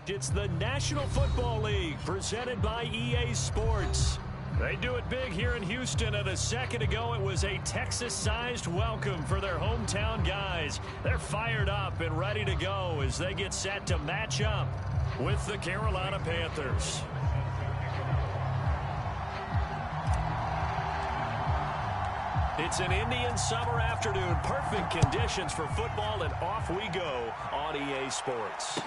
It's the National Football League presented by EA Sports. They do it big here in Houston, and a second ago it was a Texas-sized welcome for their hometown guys. They're fired up and ready to go as they get set to match up with the Carolina Panthers. It's an Indian summer afternoon. Perfect conditions for football, and off we go on EA Sports.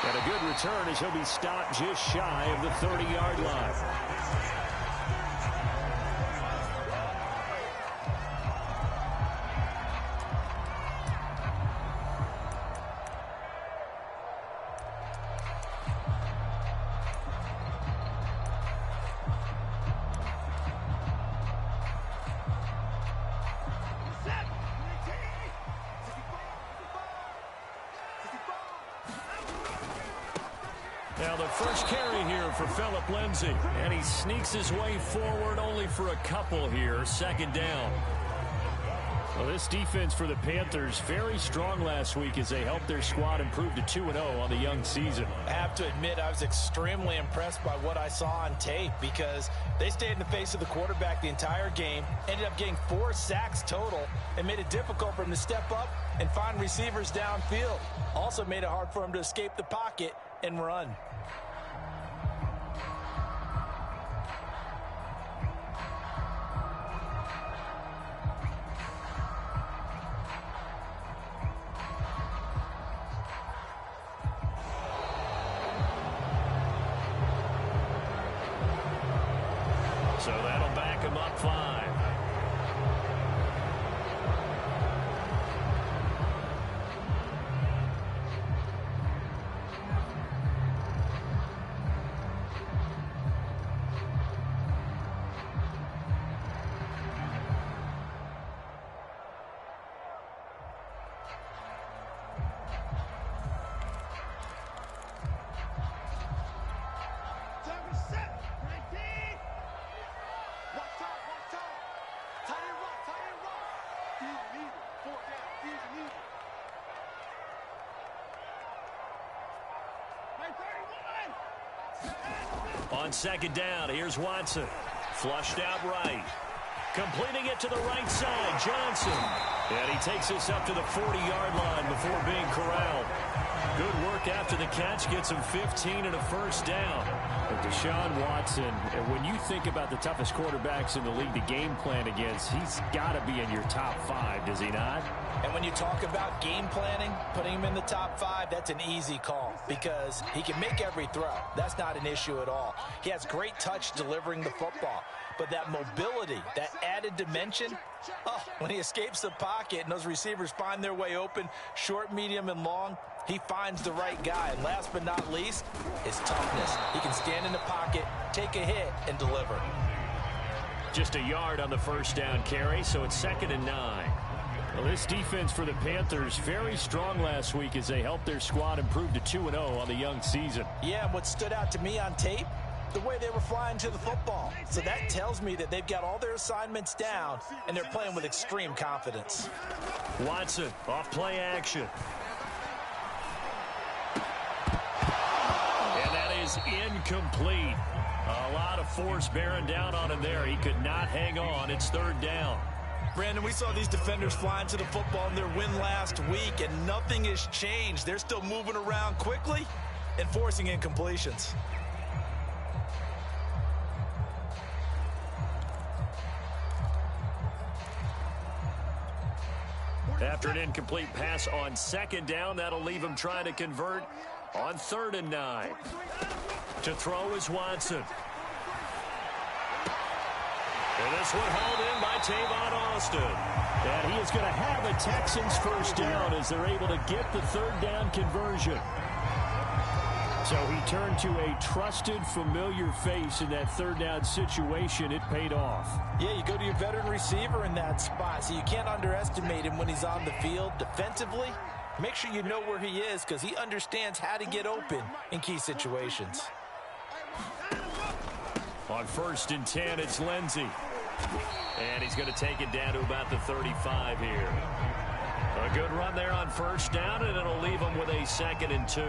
And a good return as he'll be stopped just shy of the 30-yard line. Now the first carry here for Phillip Lindsay. And he sneaks his way forward only for a couple here. Second down. Well, this defense for the Panthers, very strong last week as they helped their squad improve to 2-0 on the young season. I have to admit, I was extremely impressed by what I saw on tape because they stayed in the face of the quarterback the entire game, ended up getting 4 sacks total, and made it difficult for him to step up and find receivers downfield. Also made it hard for him to escape the pocket and run. So that'll back him up 5. On second down, here's Watson. Flushed out right. Completing it to the right side, Johnson. And he takes us up to the 40-yard line before being corralled. Good work after the catch. Gets him 15 and a first down. But Deshaun Watson, when you think about the toughest quarterbacks in the league to game plan against, he's got to be in your top 5, does he not? And when you talk about game planning, putting him in the top 5, that's an easy call because he can make every throw. That's not an issue at all. He has great touch delivering the football. But that mobility, that added dimension, when he escapes the pocket and those receivers find their way open, short, medium, and long, he finds the right guy. And last but not least, his toughness. He can stand in the pocket, take a hit, and deliver. Just a yard on the first down carry, so it's 2nd and 9. Well, this defense for the Panthers, very strong last week as they helped their squad improve to 2-0 on the young season. Yeah, and what stood out to me on tape, the way they were flying to the football. So that tells me that they've got all their assignments down, and they're playing with extreme confidence. Watson, off play action. And that is incomplete. A lot of force bearing down on him there. He could not hang on. It's 3rd down. Brandon, we saw these defenders flying to the football in their win last week, and nothing has changed. They're still moving around quickly and forcing incompletions. After an incomplete pass on 2nd down, that'll leave him trying to convert on 3rd and 9. To throw is Watson. And this one hauled in by Tavon Austin. And he is going to have a Texans first down as they're able to get the 3rd down conversion. So he turned to a trusted, familiar face in that 3rd down situation. It paid off. Yeah, you go to your veteran receiver in that spot, so you can't underestimate him when he's on the field defensively. Make sure you know where he is because he understands how to get open in key situations. On 1st and 10, it's Lindsay. And he's going to take it down to about the 35 here. A good run there on first down, and it'll leave them with a 2nd and 2.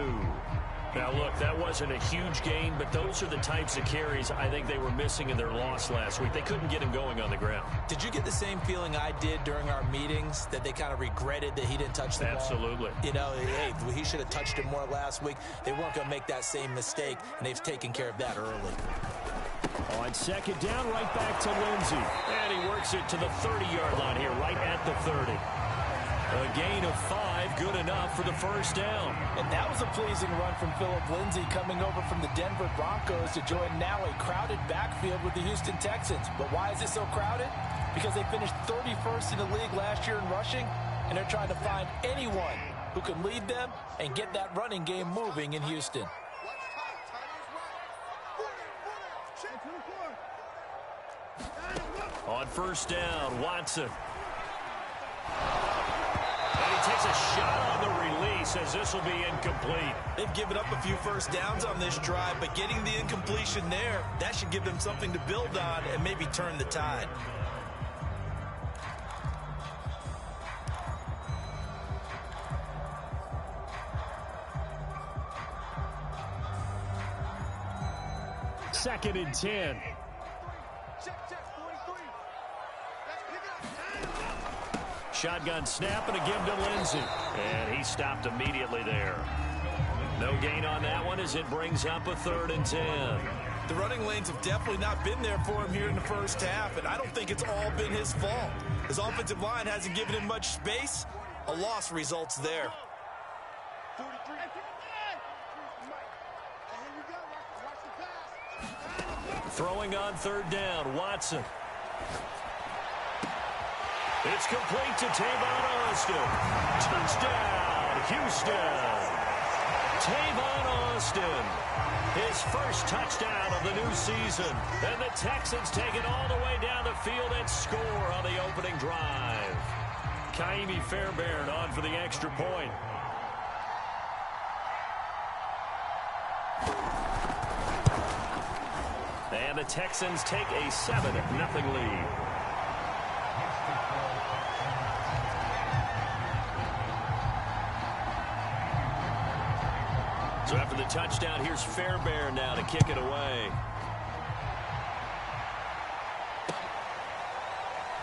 Now, look, that wasn't a huge gain, but those are the types of carries I think they were missing in their loss last week. They couldn't get him going on the ground. Did you get the same feeling I did during our meetings, that they kind of regretted that he didn't touch the ball? Absolutely. You know, hey, he should have touched it more last week. They weren't going to make that same mistake, and they've taken care of that early. On 2nd down, right back to Lindsey. And he works it to the 30-yard line here, right at the 30. A gain of 5, good enough for the first down. And that was a pleasing run from Phillip Lindsay, coming over from the Denver Broncos to join now a crowded backfield with the Houston Texans. But why is it so crowded? Because they finished 31st in the league last year in rushing, and they're trying to find anyone who can lead them and get that running game moving in Houston. On first down, Watson. And he takes a shot on the release, as this will be incomplete. They've given up a few first downs on this drive, but getting the incompletion there, that should give them something to build on and maybe turn the tide. Second and 10. Shotgun snap and a give to Lindsey. And he stopped immediately there. No gain on that one as it brings up a 3rd and 10. The running lanes have definitely not been there for him here in the first half, and I don't think it's all been his fault. His offensive line hasn't given him much space. A loss results there. Throwing on 3rd down, Watson. It's complete to Tavon Austin. Touchdown, Houston. Tavon Austin, his first touchdown of the new season. And the Texans take it all the way down the field and score on the opening drive. Kaimi Fairbairn on for the extra point. And the Texans take a 7-0 lead. So after the touchdown, here's Fairbairn now to kick it away.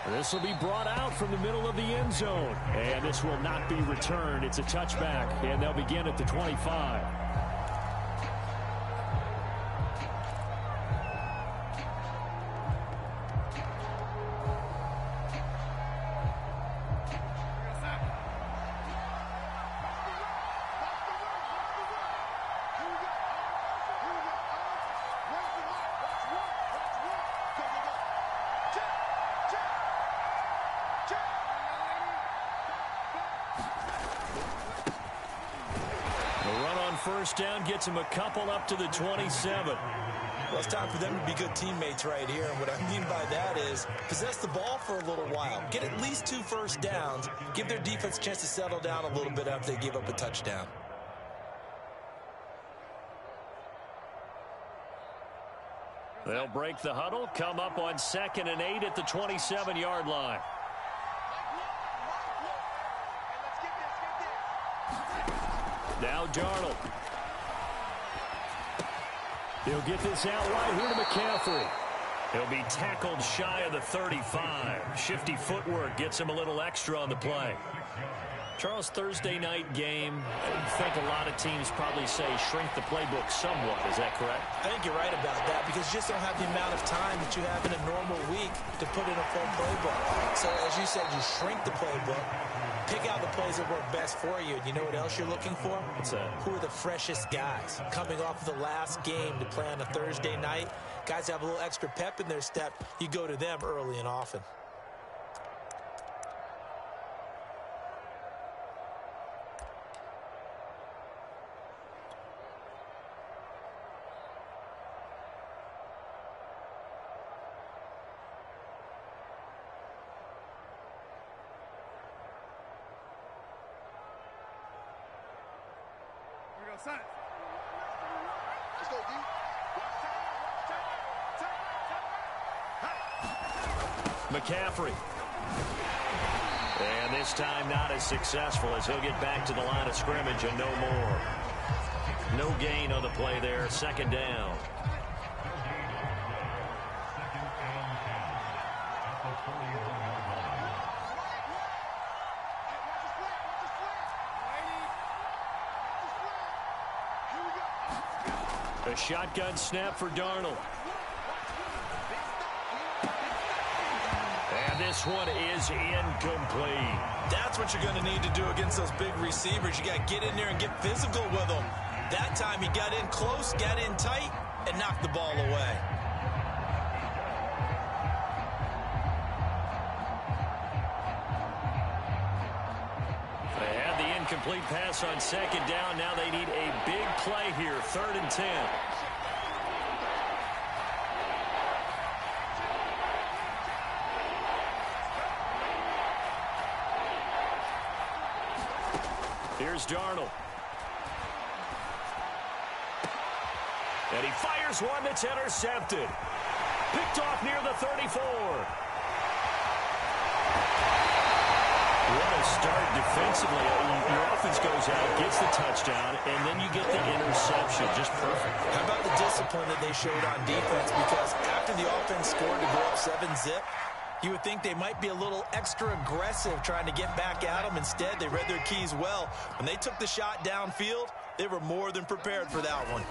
This will be brought out from the middle of the end zone. And this will not be returned. It's a touchback, and they'll begin at the 25. First down gets him a couple up to the 27. Well, it's time for them to be good teammates right here. And what I mean by that is possess the ball for a little while. Get at least 2 first downs. Give their defense a chance to settle down a little bit after they give up a touchdown. They'll break the huddle, come up on 2nd and 8 at the 27-yard line. Now Darnold. He'll get this out right here to McCaffrey. He'll be tackled shy of the 35. Shifty footwork gets him a little extra on the play. Charles, Thursday night game, I think a lot of teams probably say shrink the playbook somewhat. Is that correct? I think you're right about that because you just don't have the amount of time that you have in a normal week to put in a full playbook. So as you said, you shrink the playbook. Pick out the plays that work best for you. And you know what else you're looking for? What's that? Who are the freshest guys coming off of the last game to play on a Thursday night? Guys have a little extra pep in their step. You go to them early and often. McCaffrey. And this time not as successful as he'll get back to the line of scrimmage and no more. No gain on the play there. Second down. A shotgun snap for Darnold. And this one is incomplete. That's what you're going to need to do against those big receivers. You got to get in there and get physical with them. That time he got in close, got in tight, and knocked the ball away. They had the incomplete pass on second down. Now they need a big play here. 3rd and 10. Here's Darnold. And he fires one that's intercepted. Picked off near the 34. What a start defensively. Your offense goes out, gets the touchdown, and then you get the interception. Just perfect. How about the discipline that they showed on defense? Because after the offense scored to go up 7-zip, you would think they might be a little extra aggressive trying to get back at them. Instead, they read their keys well. When they took the shot downfield, they were more than prepared for that one.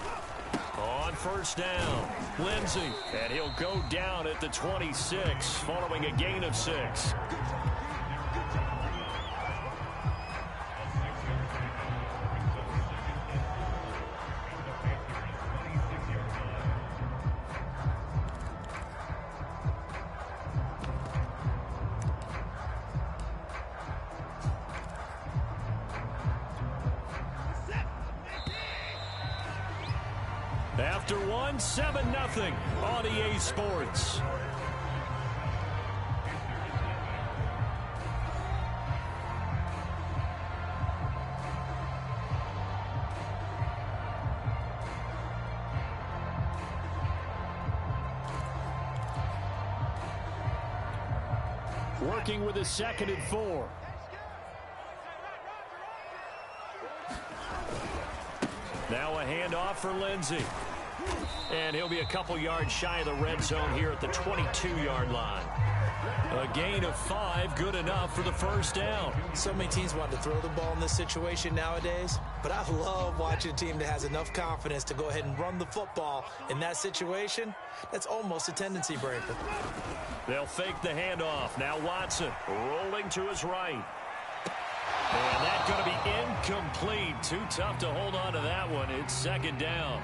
On first down, Lindsey. And he'll go down at the 26 following a gain of 6. After one, 7-0 on EA Sports. Working with a 2nd and 4. Now a handoff for Lindsey. And he'll be a couple yards shy of the red zone here at the 22-yard line. A gain of 5, good enough for the first down. So many teams want to throw the ball in this situation nowadays, but I love watching a team that has enough confidence to go ahead and run the football in that situation. That's almost a tendency breaker. They'll fake the handoff. Now Watson rolling to his right. And that's going to be incomplete. Too tough to hold on to that one. It's 2nd down.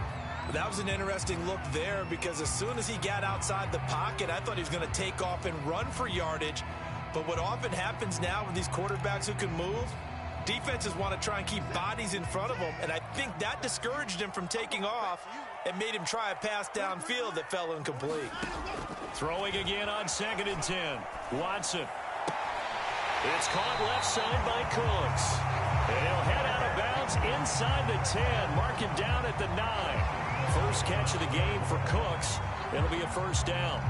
That was an interesting look there because as soon as he got outside the pocket, I thought he was going to take off and run for yardage. But what often happens now with these quarterbacks who can move, defenses want to try and keep bodies in front of them. And I think that discouraged him from taking off and made him try a pass downfield that fell incomplete. Throwing again on 2nd and 10. Watson. It's caught left side by Cooks. And he'll head out of bounds inside the 10. Mark him down at the 9. First catch of the game for Cooks. It'll be a first down.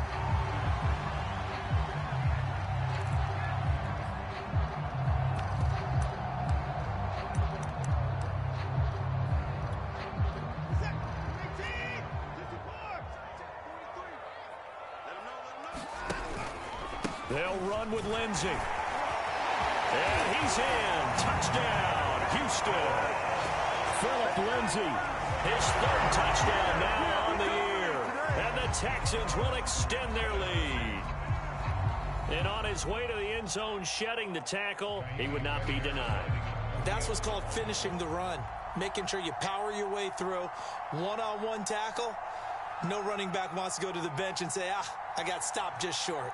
They'll run with Lindsey. And he's in. Touchdown, Houston. Phillip Lindsey, his 3rd touchdown now on the year. And the Texans will extend their lead. And on his way to the end zone, shedding the tackle, he would not be denied. That's what's called finishing the run. Making sure you power your way through. One-on-one tackle. No running back wants to go to the bench and say, I got stopped just short.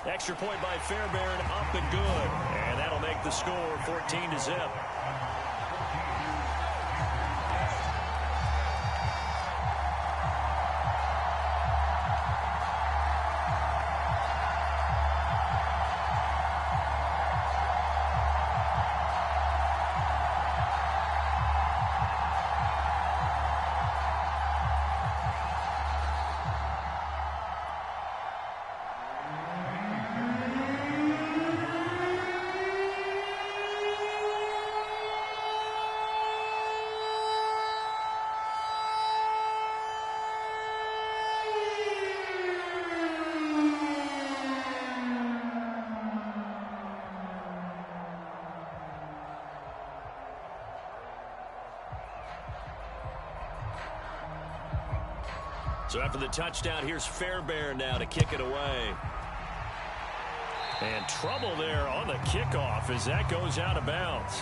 Extra point by Fairbairn, up and good. And that'll make the score 14-0. So after the touchdown, here's Fairbairn now to kick it away. And trouble there on the kickoff as that goes out of bounds.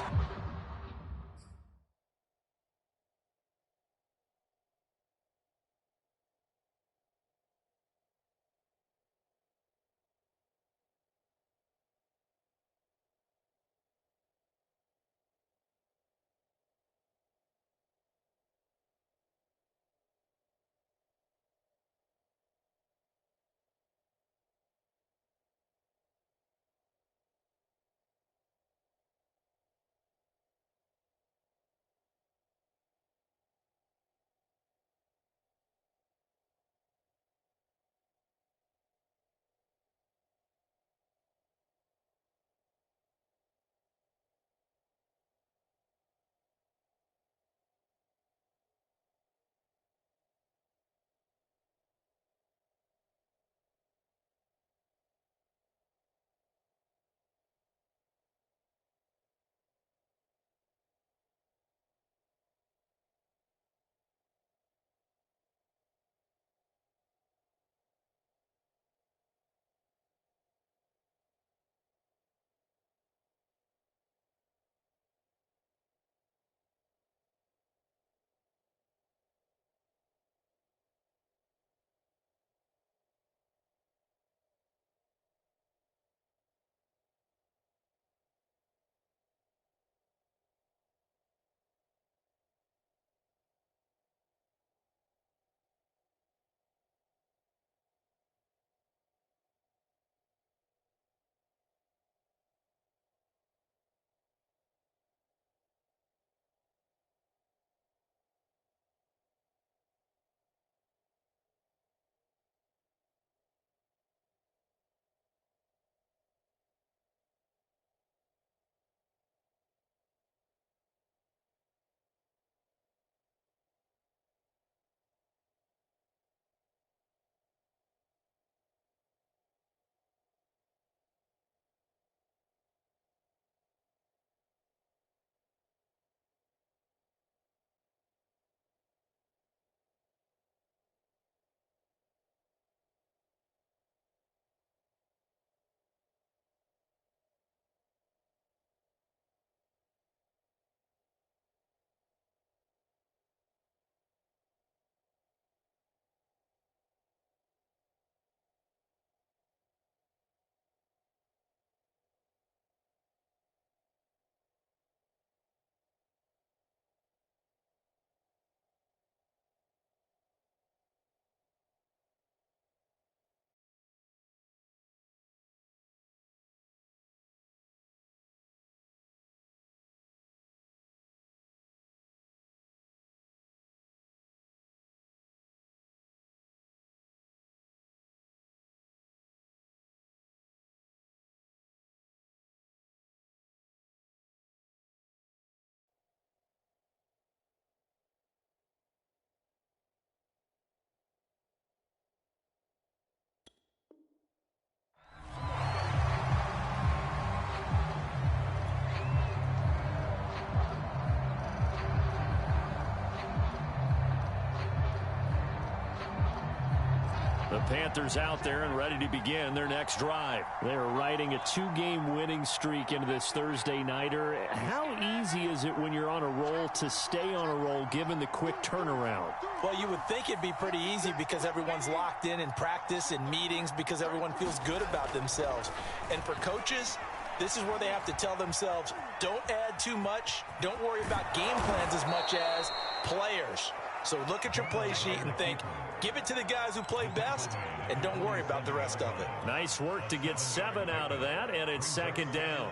The Panthers out there and ready to begin their next drive. They're riding a 2-game winning streak into this Thursday nighter. How easy is it when you're on a roll to stay on a roll given the quick turnaround? Well, you would think it'd be pretty easy because everyone's locked in practice and meetings because everyone feels good about themselves. And for coaches, this is where they have to tell themselves, don't add too much. Don't worry about game plans as much as players. So look at your play sheet and think, give it to the guys who play best, and don't worry about the rest of it. Nice work to get 7 out of that, and it's second down.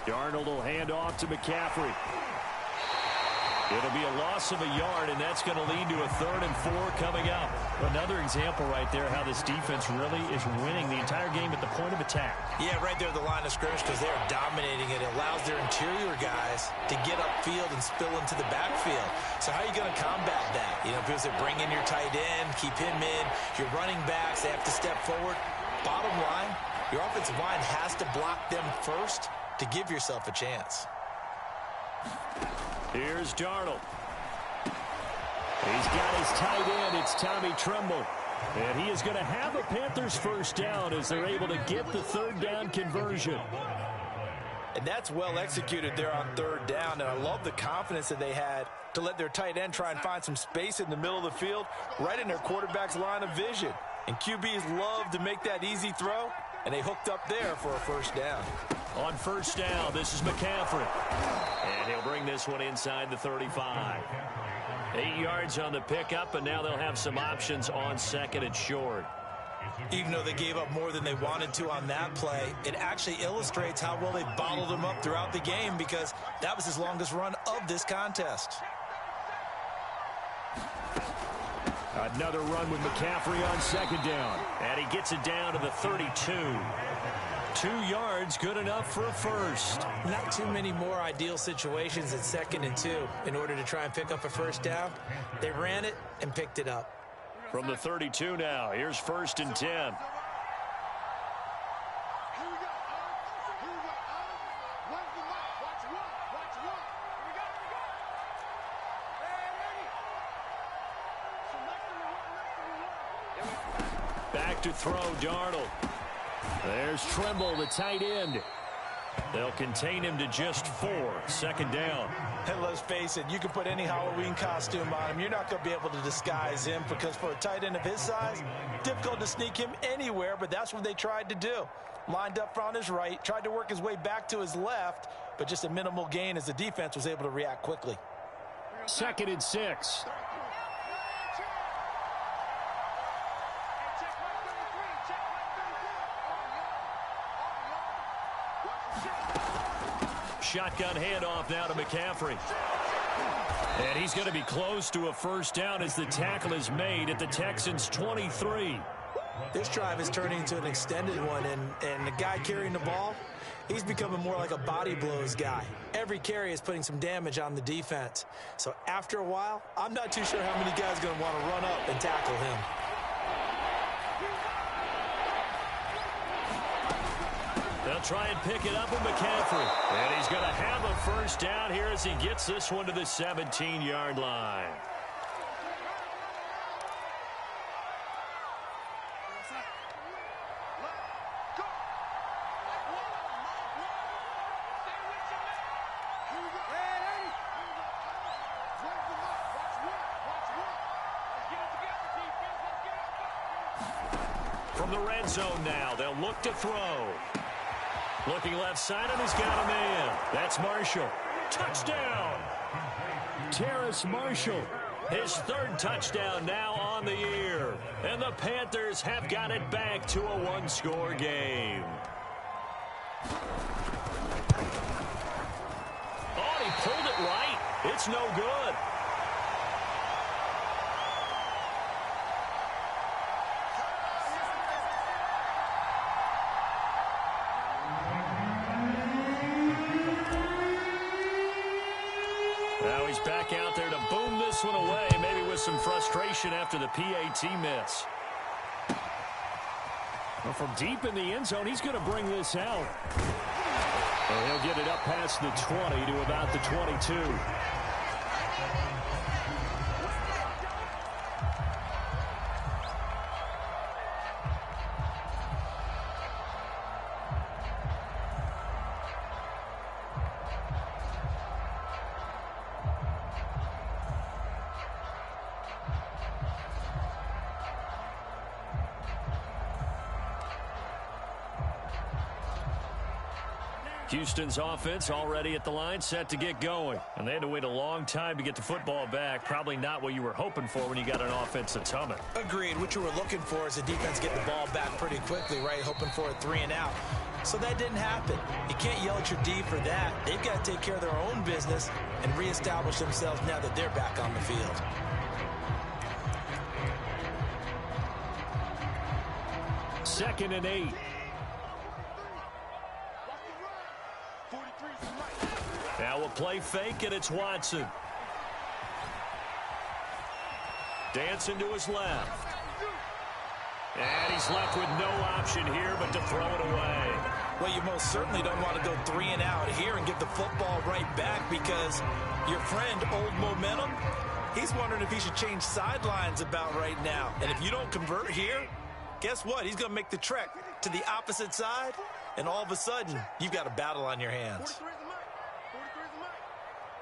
Darnold will hand off to McCaffrey. It'll be a loss of a yard, and that's going to lead to a 3rd and 4 coming up. Another example right there how this defense really is winning the entire game at the point of attack. Yeah, right there at the line of scrimmage because they're dominating it. It allows their interior guys to get upfield and spill into the backfield. So how are you going to combat that? You know, because they bring in your tight end, keep him in. Your running backs, they have to step forward. Bottom line, your offensive line has to block them first to give yourself a chance. Here's Darnold. He's got his tight end. It's Tommy Tremble. And he is going to have a Panthers first down as they're able to get the 3rd down conversion. And that's well executed there on 3rd down. And I love the confidence that they had to let their tight end try and find some space in the middle of the field, right in their quarterback's line of vision. And QBs love to make that easy throw, and they hooked up there for a first down. On first down, this is McCaffrey. And he'll bring this one inside the 35. 8 yards on the pickup, and now they'll have some options on 2nd and short. Even though they gave up more than they wanted to on that play, it actually illustrates how well they bottled him up throughout the game because that was his longest run of this contest. Another run with McCaffrey on 2nd down. And he gets it down to the 32. 2 yards, good enough for a first. Not too many more ideal situations at 2nd and 2 in order to try and pick up a first down. They ran it and picked it up. From the 32 now, here's 1st and 10. Back to throw, Darnold. There's Tremble, the tight end. They'll contain him to just 4. 2nd down. And let's face it, you can put any Halloween costume on him. You're not going to be able to disguise him because for a tight end of his size, difficult to sneak him anywhere, but that's what they tried to do. Lined up on his right, tried to work his way back to his left, but just a minimal gain as the defense was able to react quickly. 2nd and 6. Shotgun handoff now to McCaffrey. And he's going to be close to a first down as the tackle is made at the Texans' 23. This drive is turning into an extended one, and the guy carrying the ball, he's becoming more like a body blows guy. Every carry is putting some damage on the defense. So after a while, I'm not too sure how many guys are going to want to run up and tackle him. They'll try and pick it up with McCaffrey. And he's going to have a first down here as he gets this one to the 17-yard line. From the red zone now, they'll look to throw. Looking left side, and he's got a man. That's Marshall. Touchdown! Terrace Marshall. His 3rd touchdown now on the year. And the Panthers have got it back to a 1-score game. Oh, he pulled it right. It's no good. Now he's back out there to boom this one away, maybe with some frustration after the PAT miss. Well, from deep in the end zone, he's going to bring this out. And he'll get it up past the 20 to about the 22. Houston's offense already at the line, set to get going. And they had to wait a long time to get the football back. Probably not what you were hoping for when you got an offense that's humming. Agreed. What you were looking for is the defense getting the ball back pretty quickly, right? Hoping for a 3 and out. So that didn't happen. You can't yell at your D for that. They've got to take care of their own business and reestablish themselves now that they're back on the field. Second and 8. Now we'll play fake, and it's Watson. Dancing to his left. And he's left with no option here but to throw it away. Well, you most certainly don't want to go 3 and out here and get the football right back because your friend, Old Momentum, he's wondering if he should change sidelines about right now. And if you don't convert here, guess what? He's going to make the trek to the opposite side, and all of a sudden, you've got a battle on your hands. 43 is the mic.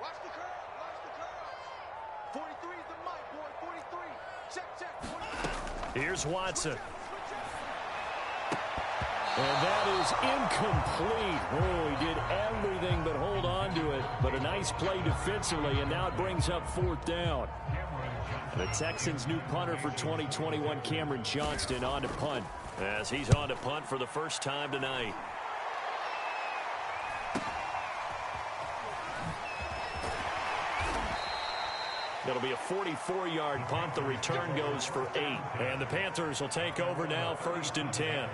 Watch the curve. Watch the curve. 43 is the mic, boy. 43. Check. 43. Here's Watson. And that is incomplete. Oh, he did everything but hold on to it. But a nice play defensively, and now it brings up 4th down. The Texans' new punter for 2021, Cameron Johnston, on to punt. As he's on to punt for the first time tonight. It'll be a 44-yard punt. The return goes for 8. And the Panthers will take over now, 1st and 10.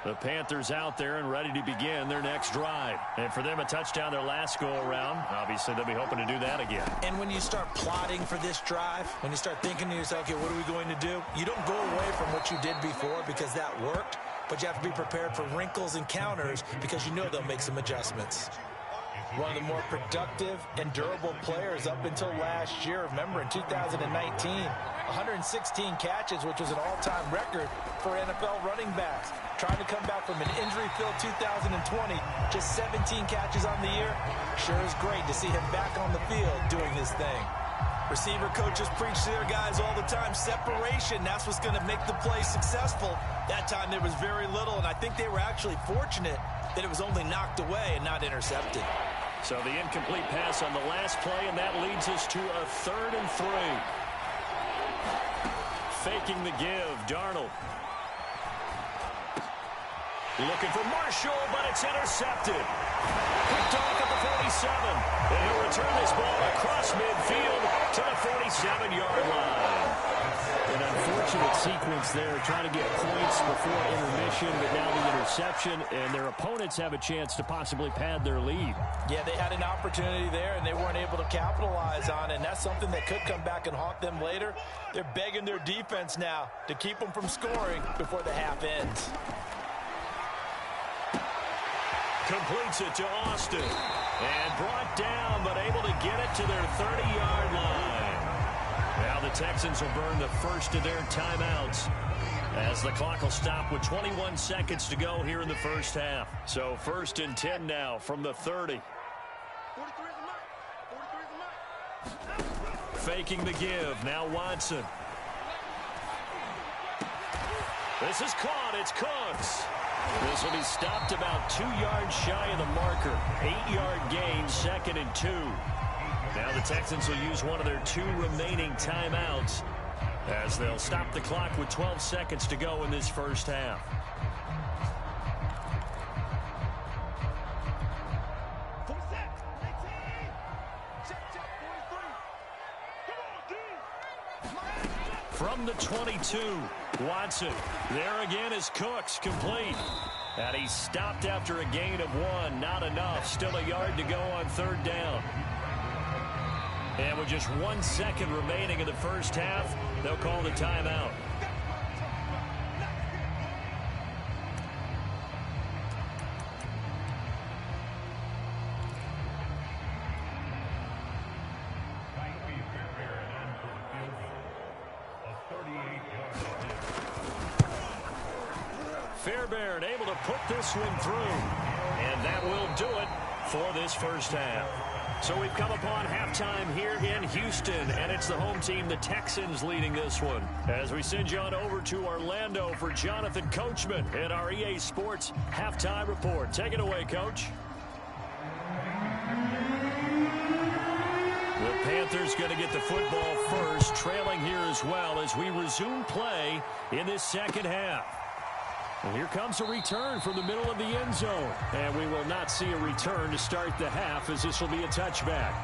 The Panthers out there and ready to begin their next drive. And for them, a touchdown their last go-around. Obviously, they'll be hoping to do that again. And when you start plotting for this drive, when you start thinking to yourself, okay, what are we going to do? You don't go away from what you did before because that worked, but you have to be prepared for wrinkles and counters because you know they'll make some adjustments. One of the more productive and durable players up until last year. Remember, in 2019, 116 catches, which was an all-time record for NFL running backs. Trying to come back from an injury-filled 2020, just 17 catches on the year. Sure is great to see him back on the field doing his thing. Receiver coaches preach to their guys all the time. Separation, that's what's going to make the play successful. That time there was very little, and I think they were actually fortunate that it was only knocked away and not intercepted. So the incomplete pass on the last play, and that leads us to a 3rd and 3. Faking the give, Darnold. Looking for Marshall, but it's intercepted. Picked off at the 47. And he'll return this ball across midfield to the 47-yard line. An unfortunate sequence there, trying to get points before intermission, but now the interception, and their opponents have a chance to possibly pad their lead. Yeah, they had an opportunity there, and they weren't able to capitalize on it, and that's something that could come back and haunt them later. They're begging their defense now to keep them from scoring before the half ends. Completes it to Austin. And brought down, but able to get it to their 30-yard line. Now the Texans will burn the first of their timeouts as the clock will stop with 21 seconds to go here in the first half. So 1st and 10 now from the 30. 43 is the mic. 43 is the mic. Faking the give. Now Watson. This is caught. It's Cooks. This will be stopped about 2 yards shy of the marker. 8-yard gain, 2nd and 2. Now the Texans will use one of their 2 remaining timeouts as they'll stop the clock with 12 seconds to go in this first half. From the 22, Watson. There again is Cooks, complete. And he's stopped after a gain of 1. Not enough. Still a yard to go on 3rd down. And with just 1 second remaining in the first half, they'll call the timeout. Fairbairn able to put this one through. And that will do it for this first half. So we've come upon halftime here in Houston, and it's the home team, the Texans, leading this one. As we send you on over to Orlando for Jonathan Coachman in our EA Sports halftime report. Take it away, Coach. The Panthers going to get the football first, trailing here as well as we resume play in this second half. And here comes a return from the middle of the end zone. And we will not see a return to start the half, as this will be a touchback.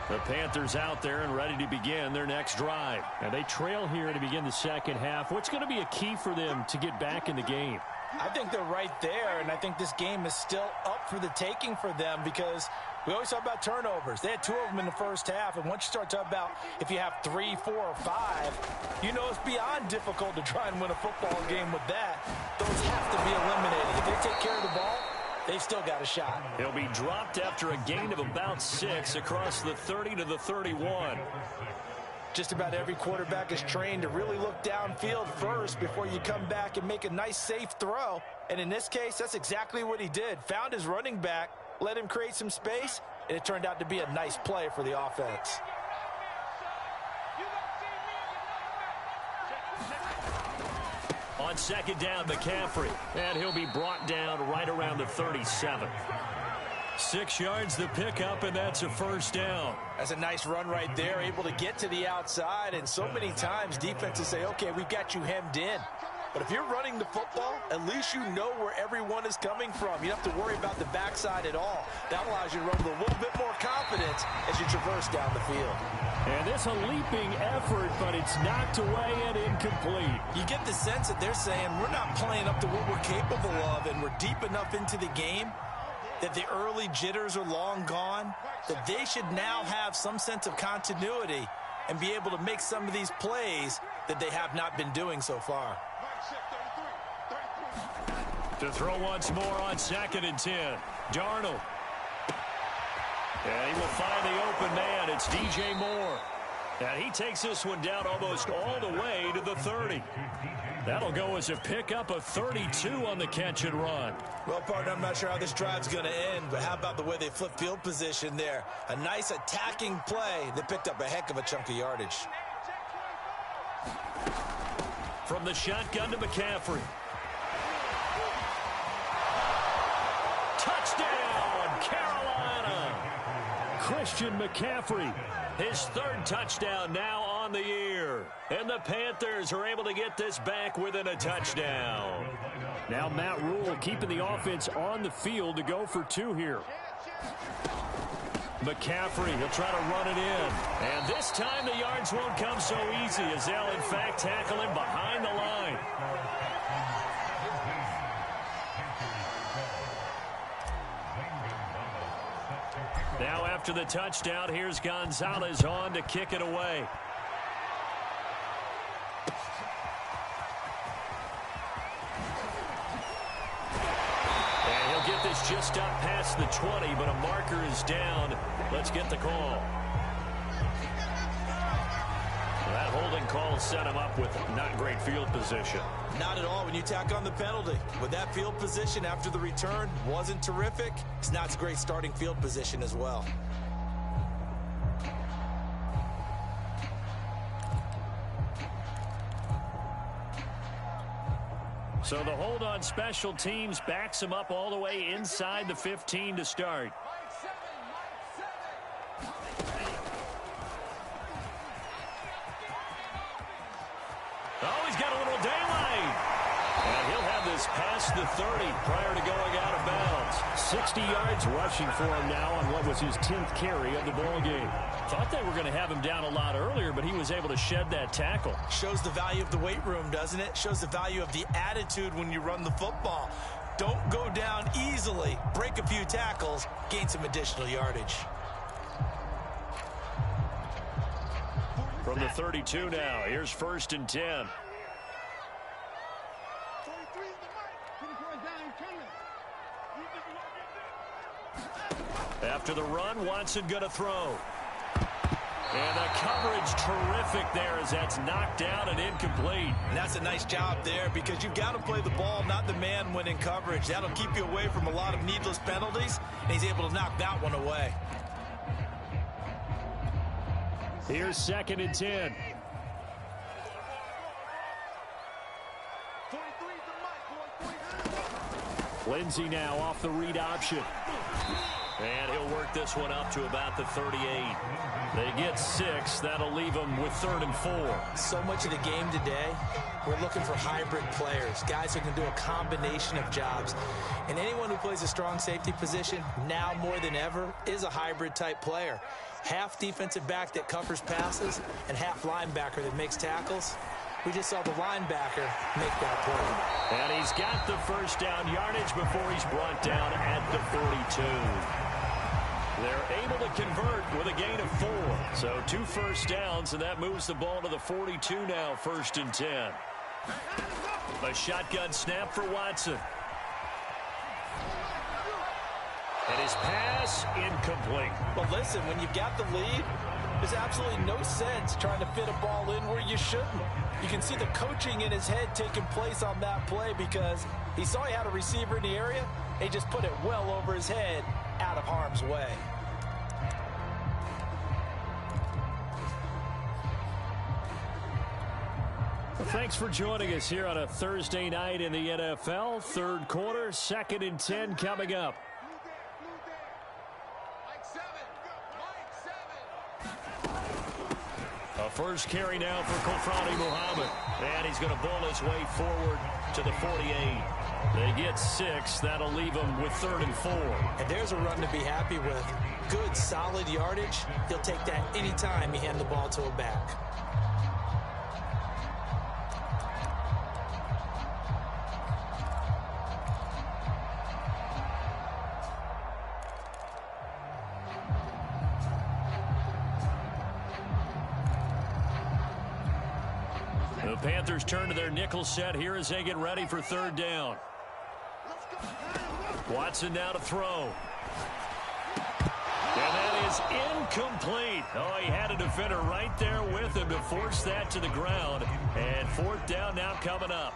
The Panthers out there and ready to begin their next drive. And they trail here to begin the second half. What's going to be a key for them to get back in the game? I think they're right there, and I think this game is still up for the taking for them because we always talk about turnovers. They had 2 of them in the first half, and once you start talking about if you have 3, 4, or 5, you know it's beyond difficult to try and win a football game with that. Those have to be eliminated. If they take care of the ball, they've still got a shot. He'll be dropped after a gain of about 6 across the 30 to the 31. Just about every quarterback is trained to really look downfield first before you come back and make a nice, safe throw. And in this case, that's exactly what he did. Found his running back, let him create some space, and it turned out to be a nice play for the offense. On second down, McCaffrey. And he'll be brought down right around the 37. 6 yards the pickup, and that's a first down. That's a nice run right there, able to get to the outside. And so many times defenses say, okay, we've got you hemmed in. But if you're running the football, at least you know where everyone is coming from. You don't have to worry about the backside at all. That allows you to run with a little bit more confidence as you traverse down the field. And this a leaping effort, but it's knocked away and incomplete. You get the sense that they're saying we're not playing up to what we're capable of, and we're deep enough into the game that the early jitters are long gone, that they should now have some sense of continuity and be able to make some of these plays that they have not been doing so far. To throw once more on 2nd and 10. Darnold. And he will find the open man. It's DJ Moore. And he takes this one down almost all the way to the 30. That'll go as a pickup of 32 on the catch and run. Well, partner, I'm not sure how this drive's going to end, but how about the way they flip field position there? A nice attacking play that picked up a heck of a chunk of yardage. From the shotgun to McCaffrey. Touchdown, Carolina! Christian McCaffrey, his 3rd touchdown now on the year. And the Panthers are able to get this back within a touchdown. Now Matt Rule keeping the offense on the field to go for 2 here. McCaffrey, he'll try to run it in. And this time the yards won't come so easy as they'll in fact tackle him behind the line. Now after the touchdown, here's Gonzalez on to kick it away. And he'll get this just up past the 20, but a marker is down. Let's get the call. That holding call set him up with not great field position. Not at all when you tack on the penalty. With that field position after the return wasn't terrific, it's not a great starting field position as well. So the hold on special teams backs him up all the way inside the 15 to start. Oh, he's got a little daylight. And he'll have this past the 30 prior to going out of bounds. 60 yards rushing for him now on what was his 10th carry of the ball game. Thought they were going to have him down a lot earlier, but he was able to shed that tackle. Shows the value of the weight room, doesn't it? Shows the value of the attitude when you run the football. Don't go down easily. Break a few tackles. Gain some additional yardage. From the 32 now, here's 1st and 10. After the run, Watson going to throw. And the coverage terrific there as that's knocked down and incomplete. And that's a nice job there because you've got to play the ball, not the man when in coverage. That'll keep you away from a lot of needless penalties, and he's able to knock that one away. Here's 2nd and 10. 43 is the mic, boy. 43. Lindsey now off the read option. And he'll work this one up to about the 38. They get 6. That'll leave them with 3rd and 4. So much of the game today, we're looking for hybrid players, guys who can do a combination of jobs. And anyone who plays a strong safety position, now more than ever, is a hybrid type player. Half defensive back that covers passes and half linebacker that makes tackles. We just saw the linebacker make that play. And he's got the first down yardage before he's brought down at the 42. They're able to convert with a gain of 4. So 2 first downs, and that moves the ball to the 42 now, 1st and 10. A shotgun snap for Watson. And his pass incomplete. But listen, when you've got the lead, there's absolutely no sense trying to fit a ball in where you shouldn't. You can see the coaching in his head taking place on that play because he saw he had a receiver in the area. He just put it well over his head, out of harm's way. Well, thanks for joining us here on a Thursday night in the NFL. 3rd quarter, 2nd and 10 coming up. A first carry now for Kofrani Muhammad. And he's going to bowl his way forward to the 48. They get 6. That'll leave them with 3rd and 4. And there's a run to be happy with. Good, solid yardage. He'll take that anytime you hand the ball to a back. The Panthers turn to their nickel set here as they get ready for 3rd down. Watson now to throw. And that is incomplete. Oh, he had a defender right there with him to force that to the ground. And 4th down now coming up.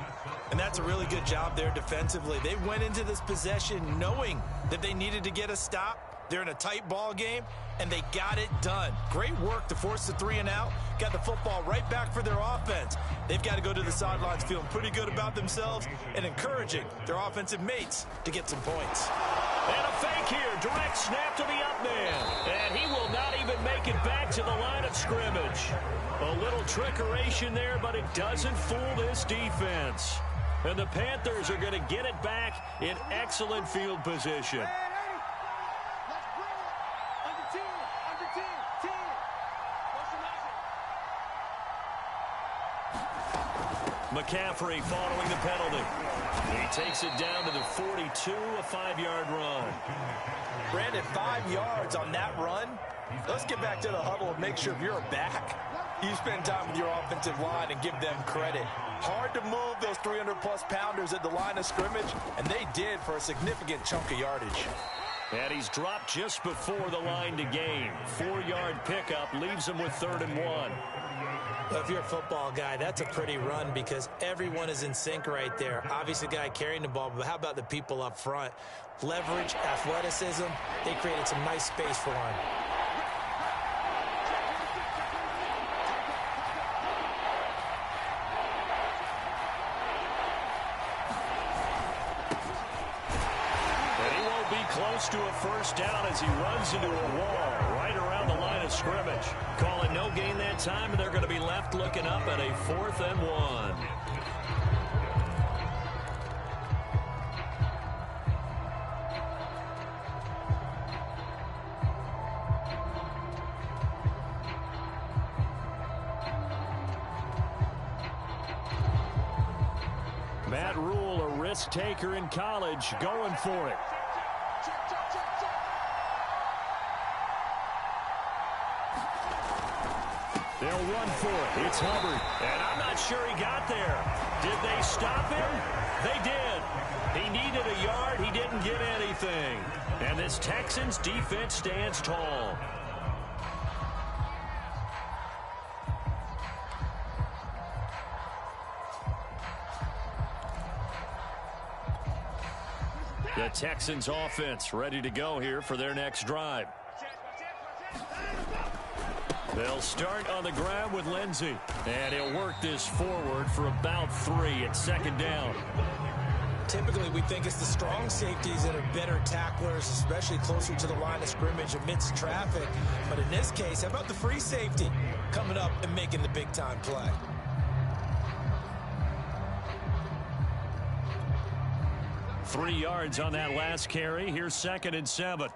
And that's a really good job there defensively. They went into this possession knowing that they needed to get a stop. They're in a tight ball game, and they got it done. Great work to force the 3 and out. Got the football right back for their offense. They've got to go to the sidelines feeling pretty good about themselves and encouraging their offensive mates to get some points. And a fake here. Direct snap to the up man. And he will not even make it back to the line of scrimmage. A little trickeration there, but it doesn't fool this defense. And the Panthers are going to get it back in excellent field position. McCaffrey following the penalty. He takes it down to the 42, a 5-yard run. Brandon, 5 yards on that run. Let's get back to the huddle and make sure if you're back, you spend time with your offensive line and give them credit. Hard to move those 300-plus pounders at the line of scrimmage, and they did for a significant chunk of yardage. And he's dropped just before the line to gain. 4-yard pickup leaves him with 3rd and 1. Well, if you're a football guy, that's a pretty run because everyone is in sync right there. Obviously, the guy carrying the ball, but how about the people up front? Leverage, athleticism, they created some nice space for him. Close to a first down as he runs into a wall right around the line of scrimmage. Calling no gain that time, and they're going to be left looking up at a 4th and 1. Matt Rule, a risk taker in college, going for it. They'll run for it. It's Hubbard. And I'm not sure he got there. Did they stop him? They did. He needed a yard. He didn't get anything. And this Texans defense stands tall. The Texans offense ready to go here for their next drive. They'll start on the ground with Lindsey. And he'll work this forward for about 3 at second down. Typically, we think it's the strong safeties that are better tacklers, especially closer to the line of scrimmage amidst traffic. But in this case, how about the free safety coming up and making the big-time play? Three yards on that last carry. Here's 2nd and 7.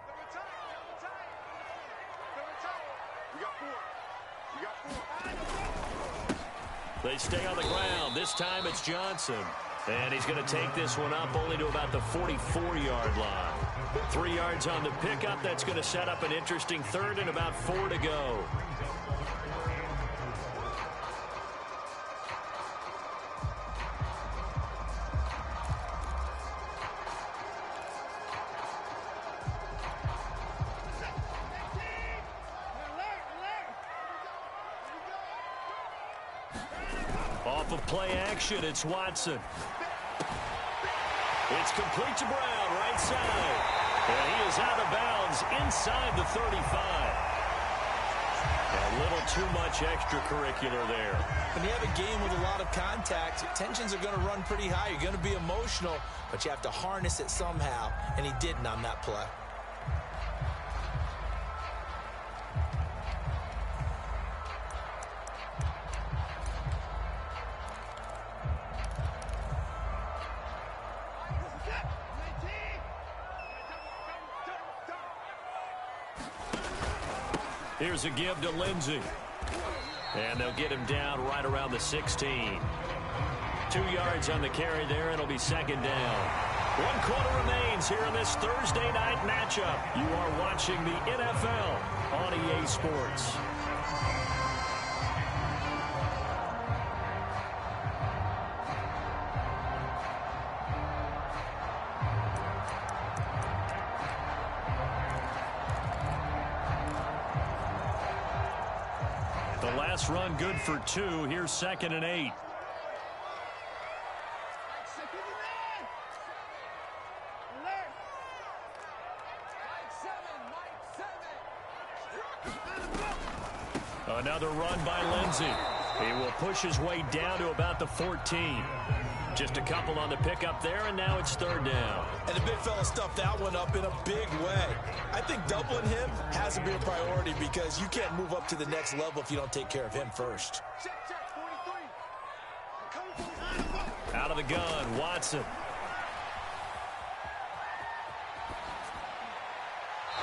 They stay on the ground. This time it's Johnson. And he's going to take this one up only to about the 44-yard line. 3 yards on the pickup. That's going to set up an interesting 3rd and about 4 to go. Off of play action, it's Watson. It's complete to Brown, right side. And he is out of bounds inside the 35. A little too much extracurricular there. When you have a game with a lot of contact, tensions are going to run pretty high. You're going to be emotional, but you have to harness it somehow, and he didn't on that play. Here's a give to Lindsey. And they'll get him down right around the 16. 2 yards on the carry there. It'll be 2nd down. 1 quarter remains here in this Thursday night matchup. You are watching the NFL on EA Sports. Last run good for 2. Here's 2nd and 8. Another run by Lindsey. He will push his way down to about the 14. Just a couple on the pickup there, and now it's 3rd down. And the big fella stuffed that one up in a big way. I think doubling him has to be a priority because you can't move up to the next level if you don't take care of him first. Out of the gun, Watson.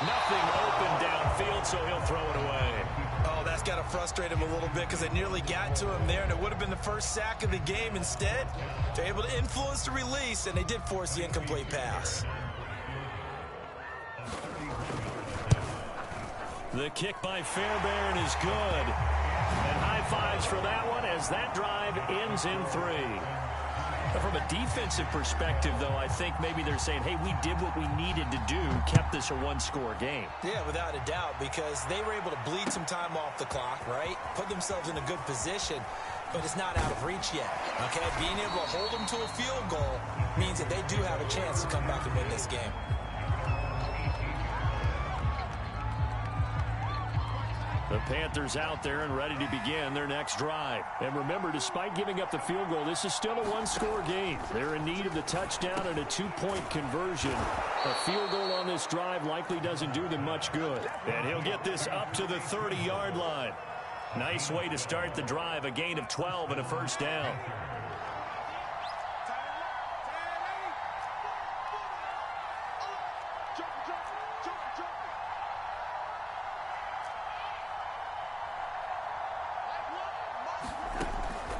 Nothing open downfield, so he'll throw it away. Oh, that's got to frustrate him a little bit because they nearly got to him there, and it would have been the first sack of the game. Instead, they're able to influence the release, and they did force the incomplete pass. The kick by Fairbairn is good. And high fives for that one as that drive ends in 3. From a defensive perspective, though, I think maybe they're saying, hey, we did what we needed to do, kept this a 1-score game. Yeah, without a doubt, because they were able to bleed some time off the clock, right? Put themselves in a good position, but it's not out of reach yet, okay? Being able to hold them to a field goal means that they do have a chance to come back and win this game. The Panthers out there and ready to begin their next drive. And remember, despite giving up the field goal, this is still a 1-score game. They're in need of the touchdown and a 2-point conversion. A field goal on this drive likely doesn't do them much good. And he'll get this up to the 30-yard line. Nice way to start the drive, a gain of 12 and a 1st down.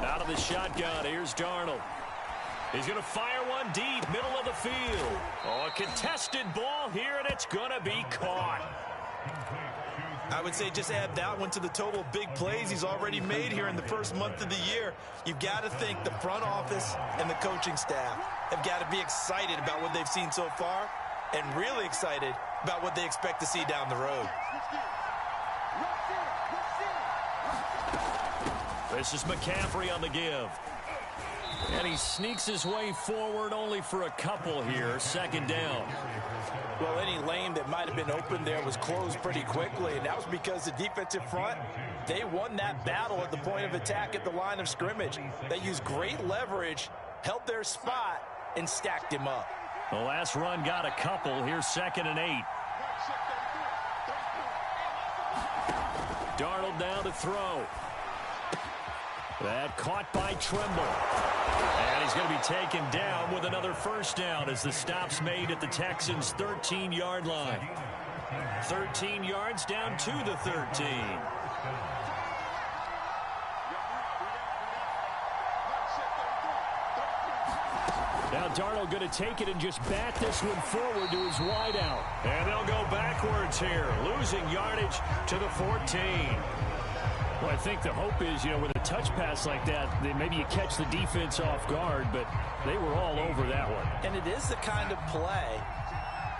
Out of the shotgun, here's Darnold. He's going to fire one deep, middle of the field. Oh, a contested ball here, and it's going to be caught. I would say just add that one to the total of big plays he's already made here in the first month of the year. You've got to think the front office and the coaching staff have got to be excited about what they've seen so far and really excited about what they expect to see down the road. This is McCaffrey on the give. And he sneaks his way forward only for a couple here. Second down. Well, any lane that might have been open there was closed pretty quickly, and that was because the defensive front, they won that battle at the point of attack at the line of scrimmage. They used great leverage, held their spot, and stacked him up. The last run got a couple. Here's 2nd and 8. Darnold now to throw. That caught by Trimble. And he's going to be taken down with another first down as the stop's made at the Texans' 13-yard line. 13 yards down to the 13. Now Darnold going to take it and just bat this one forward to his wideout. And they'll go backwards here, losing yardage to the 14. Well, I think the hope is, with a touch pass like that, maybe you catch the defense off guard, but they were all over that one. And it is the kind of play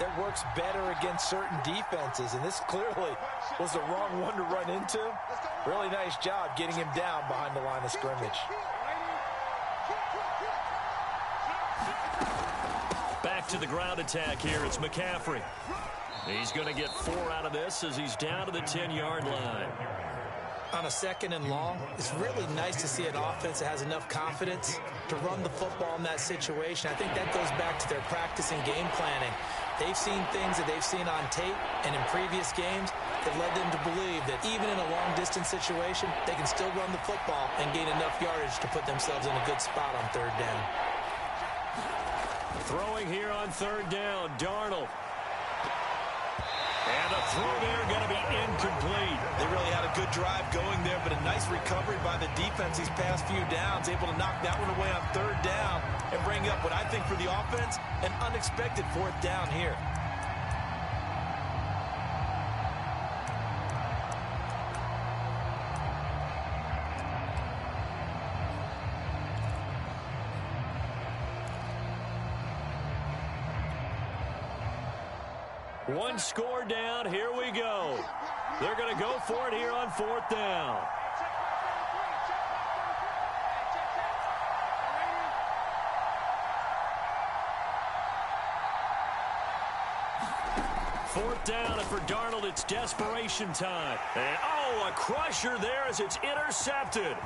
that works better against certain defenses, and this clearly was the wrong one to run into. Really nice job getting him down behind the line of scrimmage. Back to the ground attack here. It's McCaffrey. He's going to get 4 out of this as he's down to the 10-yard line. On a 2nd and long, it's really nice to see an offense that has enough confidence to run the football in that situation. I think that goes back to their practice and game planning. They've seen things that they've seen on tape and in previous games that led them to believe that even in a long-distance situation, they can still run the football and gain enough yardage to put themselves in a good spot on 3rd down. Throwing here on 3rd down, Darnold. And the throw there going to be incomplete. They really had a good drive going there, but a nice recovery by the defense these past few downs, able to knock that one away on 3rd down and bring up what I think for the offense, an unexpected 4th down here. One score down. Here we go. They're going to go for it here on 4th down. Fourth down, and for Darnold, it's desperation time. And, a crusher there as it's intercepted.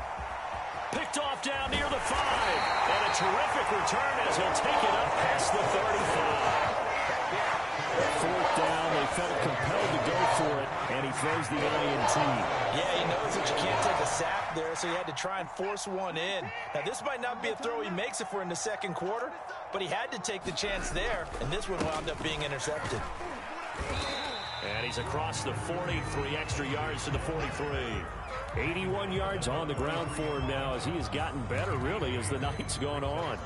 Picked off down near the 5. And a terrific return as he'll take it up past the 35. 4th down, they felt compelled to go for it, and he throws the INT. Yeah, he knows that you can't take a sack there, so he had to try and force one in. Now, this might not be a throw he makes if we're in the 2nd quarter, but he had to take the chance there, and this one wound up being intercepted. And he's across the 40, 3 extra yards to the 43. 81 yards on the ground for him now as he has gotten better, really, as the night's gone on.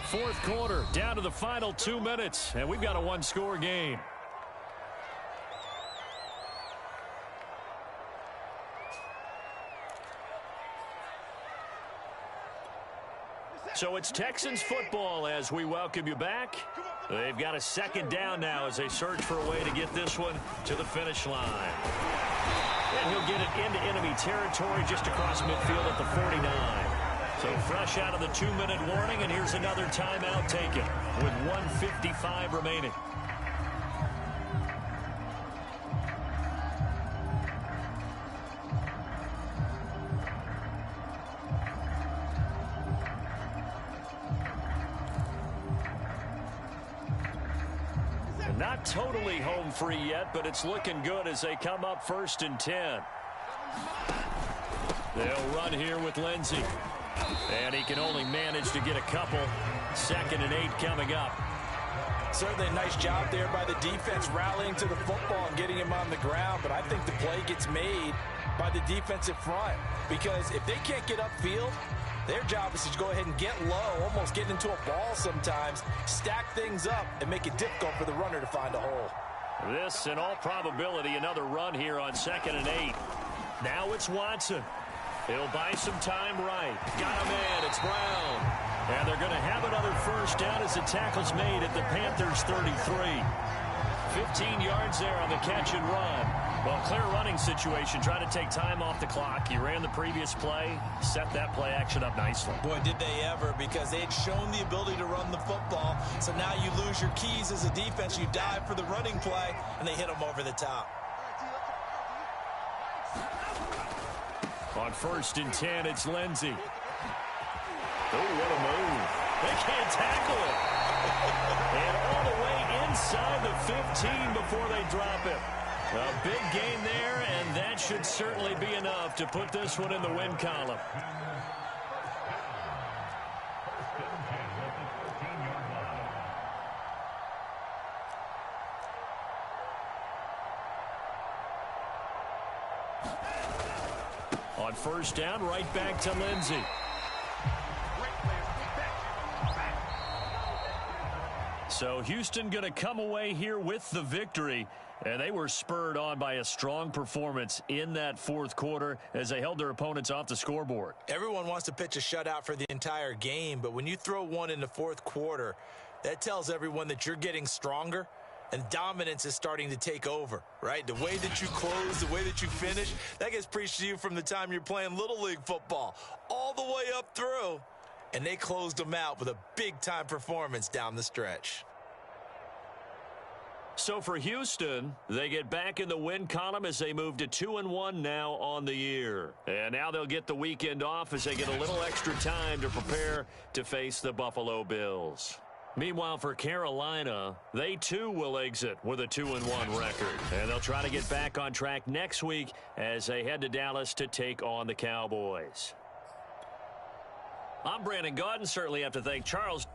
Fourth quarter, down to the final 2 minutes, and we've got a one-score game. So it's Texans football as we welcome you back. They've got a 2nd down now as they search for a way to get this one to the finish line. And he'll get it into enemy territory just across midfield at the 49. So fresh out of the 2-minute warning, and here's another timeout taken with 1:55 remaining. Not totally home free yet, but it's looking good as they come up 1st and 10. They'll run here with Lindsey. And he can only manage to get a couple. 2nd and 8 coming up. Certainly a nice job there by the defense rallying to the football and getting him on the ground. But I think the play gets made by the defensive front. Because if they can't get upfield, their job is to go ahead and get low, almost get into a ball sometimes, stack things up, and make it difficult for the runner to find a hole. This, in all probability, another run here on 2nd and 8. Now it's Watson. He'll buy some time right. Got a man. It's Brown. And they're going to have another first down as the tackle's made at the Panthers' 33. 15 yards there on the catch and run. Well, clear running situation, trying to take time off the clock. He ran the previous play, set that play action up nicely. Boy, did they ever, because they had shown the ability to run the football. So now you lose your keys as a defense. You dive for the running play, and they hit them over the top. On 1st and 10, it's Lindsey. Oh, what a move. They can't tackle it. And all the way inside the 15 before they drop it. A big gain there, and that should certainly be enough to put this one in the win column. On 1st down, right back to Lindsey. So Houston going to come away here with the victory, and they were spurred on by a strong performance in that 4th quarter as they held their opponents off the scoreboard. Everyone wants to pitch a shutout for the entire game, but when you throw one in the 4th quarter, that tells everyone that you're getting stronger and dominance is starting to take over, right? The way that you close, the way that you finish, that gets preached to you from the time you're playing Little League football all the way up through, and they closed them out with a big-time performance down the stretch. So for Houston, they get back in the win column as they move to 2-1 now on the year. And now they'll get the weekend off as they get a little extra time to prepare to face the Buffalo Bills. Meanwhile, for Carolina, they too will exit with a 2-1 record. And they'll try to get back on track next week as they head to Dallas to take on the Cowboys. I'm Brandon Gaudin. Certainly have to thank Charles